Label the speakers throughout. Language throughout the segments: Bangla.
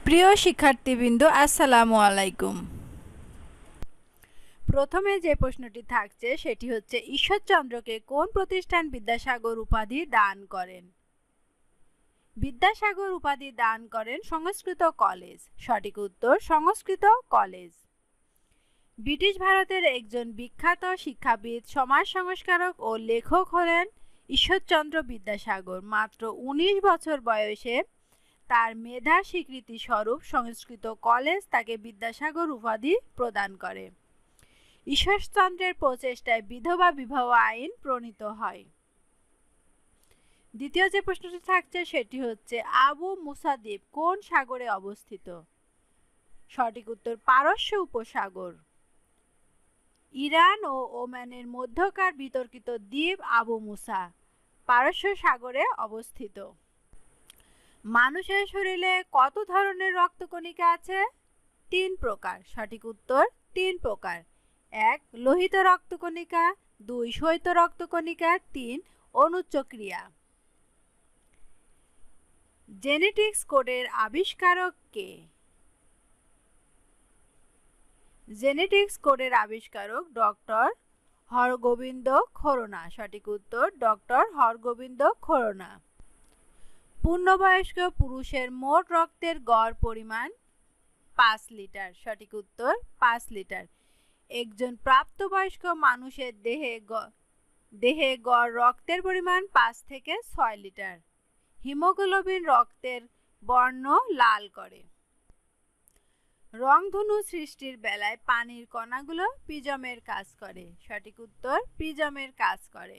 Speaker 1: প্রিয় শিক্ষার্থীবৃন্দ, আসসালামু আলাইকুম। প্রথমে যে প্রশ্নটি থাকছে সেটি হচ্ছে, ঈশ্বরচন্দ্রকে কোন প্রতিষ্ঠান বিদ্যাসাগর উপাধি দান করেন? বিদ্যাসাগর উপাধি দান করেন সংস্কৃত কলেজ। সঠিক উত্তর সংস্কৃত কলেজ। ব্রিটিশ ভারতের একজন বিখ্যাত শিক্ষাবিদ, সমাজ সংস্কারক ও লেখক হলেন ঈশ্বরচন্দ্র বিদ্যাসাগর। মাত্র 19 বছর বয়সে তার মেধার স্বীকৃতি স্বরূপ সংস্কৃত কলেজ তাকে বিদ্যাসাগর উপাধি প্রদান করে। ঈশ্বরচন্দ্রের প্রচেষ্টায় বিধবা বিবাহ আইন প্রণীত হয়। দ্বিতীয় যে প্রশ্নটি থাকছে সেটি হচ্ছে, আবু মুসা দ্বীপ কোন সাগরে অবস্থিত? সঠিক উত্তর পারস্য উপসাগর। ইরান ও ওমানের মধ্যকার বিতর্কিত দ্বীপ আবু মুসা পারস্য সাগরে অবস্থিত। মানুষের শরীরে কত ধরনের রক্তকণিকা আছে? 3 প্রকার। সঠিক উত্তর 3 প্রকার। 1 লোহিত রক্তকণিকা, 2 শ্বেত রক্তকণিকা, 3 অনুচ্চ ক্রিয়া। জেনেটিক্স কোডের আবিষ্কারক কে? জেনেটিক্স কোডের আবিষ্কারক ডক্টর হরগোবিন্দ খোরনা। সঠিক উত্তর ডক্টর হরগোবিন্দ খোরনা। পূর্ণবয়স্ক পুরুষের মোট রক্তের গড় পরিমাণ 5 লিটার। সঠিক উত্তর 5 লিটার। একজন প্রাপ্তবয়স্ক মানুষের দেহে গড় রক্তের পরিমাণ 5 থেকে 6 লিটার। হিমোগ্লোবিন রক্তের বর্ণ লাল করে। রংধনু সৃষ্টির বেলায় পানির কণাগুলো প্রিজমের কাজ করে। সঠিক উত্তর প্রিজমের কাজ করে।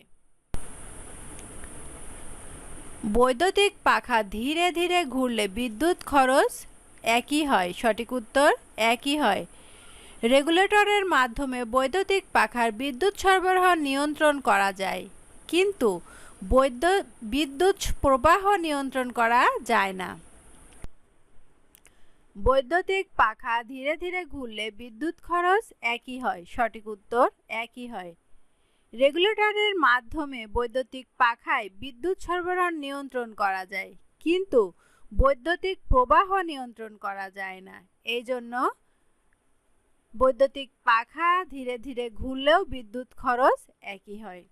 Speaker 1: বৈদ্যুতিক পাখা ধীরে ধীরে ঘুরলে বিদ্যুৎ খরচ একই হয়। সঠিক উত্তর একই হয়। রেগুলেটরের মাধ্যমে বৈদ্যুতিক পাখার বিদ্যুৎ সরবরাহ নিয়ন্ত্রণ করা যায়, কিন্তু বিদ্যুৎ প্রবাহ নিয়ন্ত্রণ করা যায় না। বৈদ্যুতিক পাখা ধীরে ধীরে ঘুরলে বিদ্যুৎ খরচ একই হয়। সঠিক উত্তর একই হয়। রেগুলেটরের মাধ্যমে বৈদ্যুতিক পাখায় বিদ্যুৎ সরবরাহ নিয়ন্ত্রণ করা যায়, কিন্তু বৈদ্যুতিক প্রবাহ নিয়ন্ত্রণ করা যায় না। এই জন্য বৈদ্যুতিক পাখা ধীরে ধীরে ঘুরলেও বিদ্যুৎ খরচ একই হয়।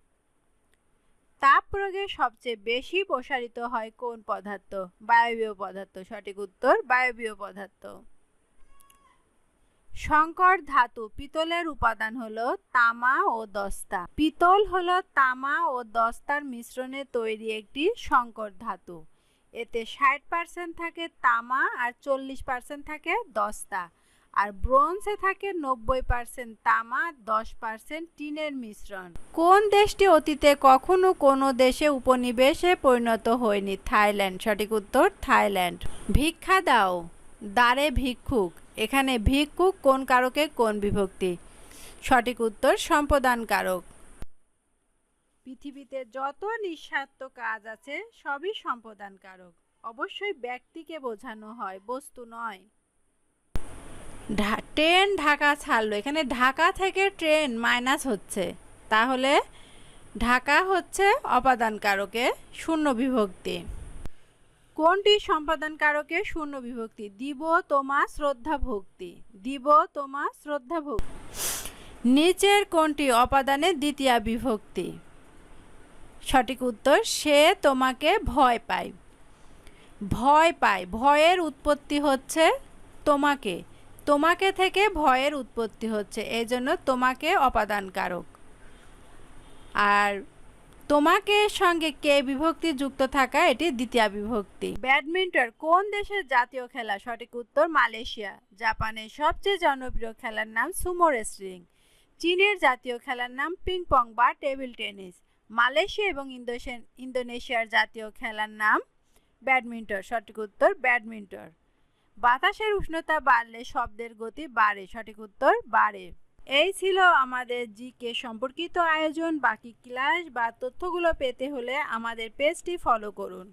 Speaker 1: তাপ প্রয়োগে সবচেয়ে বেশি প্রসারিত হয় কোন পদার্থ? বায়বীয় পদার্থ। সঠিক উত্তর বায়বীয় পদার্থ। সংকর ধাতু পিতলের উপাদান হলো তামা ও দস্তা। পিতল হলো তামা ও দস্তার মিশ্রণে তৈরি একটি সংকর ধাতু। এতে 60% থাকে তামা আর 40% থাকে দস্তা, আর ব্রোঞ্জে থাকে 90% তামা, 10% টিনের মিশ্রণ। কোন দেশটি অতীতে কখনো কোনো দেশে উপনিবেশে পরিণত হয়নি? থাইল্যান্ড। সঠিক উত্তর থাইল্যান্ড। ভিক্ষা দাও, দ্বারে ভিক্ষুক। এখানে ভিক্ষুক কোন কারকে কোন বিভক্তি? সঠিক উত্তর সম্প্রদান কারক। পৃথিবীতে যত নিঃস্বার্থ কাজ আছে সবই সম্প্রদান কারক। অবশ্যই ব্যক্তিকে বোঝানো হয়, বস্তু নয়। ট্রেন ঢাকা ছাড়লো, এখানে ঢাকা থেকে ট্রেন মাইনাস হচ্ছে, তাহলে ঢাকা হচ্ছে অপাদান কারকে শূন্য বিভক্তি। কোনটি সম্পাদন কারকে শূন্য বিভক্তি? দিব তোমা শ্রদ্ধা ভক্তি। দিব তোমা শ্রদ্ধা ভক্তি। নিচের কোনটি অপাদানে দ্বিতীয়া বিভক্তি? সঠিক উত্তর সে তোমাকে ভয় পায়। ভয় পায়, ভয়ের উৎপত্তি হচ্ছে তোমাকে, তোমাকে থেকে ভয়ের উৎপত্তি হচ্ছে, এই জন্য তোমাকে অপাদান কারক। আর তোমাকে সঙ্গে কে বিভক্তি যুক্ত থাকা, এটি দ্বিতীয় বিভক্তি। ব্যাডমিন্টন কোন দেশের জাতীয় খেলা? সঠিক উত্তর মালয়েশিয়া। জাপানের সবচেয়ে জনপ্রিয় খেলার নাম সুমো রেসলিং। চীনের জাতীয় খেলার নাম পিং পং বা টেবিল টেনিস। মালয়েশিয়া এবং ইন্দোনেশিয়ার জাতীয় খেলার নাম ব্যাডমিন্টন। সঠিক উত্তর ব্যাডমিন্টন। বাতাসের উষ্ণতা বাড়লে শব্দের গতি বাড়ে। সঠিক উত্তর বাড়ে। এই ছিল আমাদের জিকে সম্পর্কিত আয়োজন। বাকি ক্লাস বা তথ্যগুলো পেতে হলে আমাদের পেজটি ফলো করুন।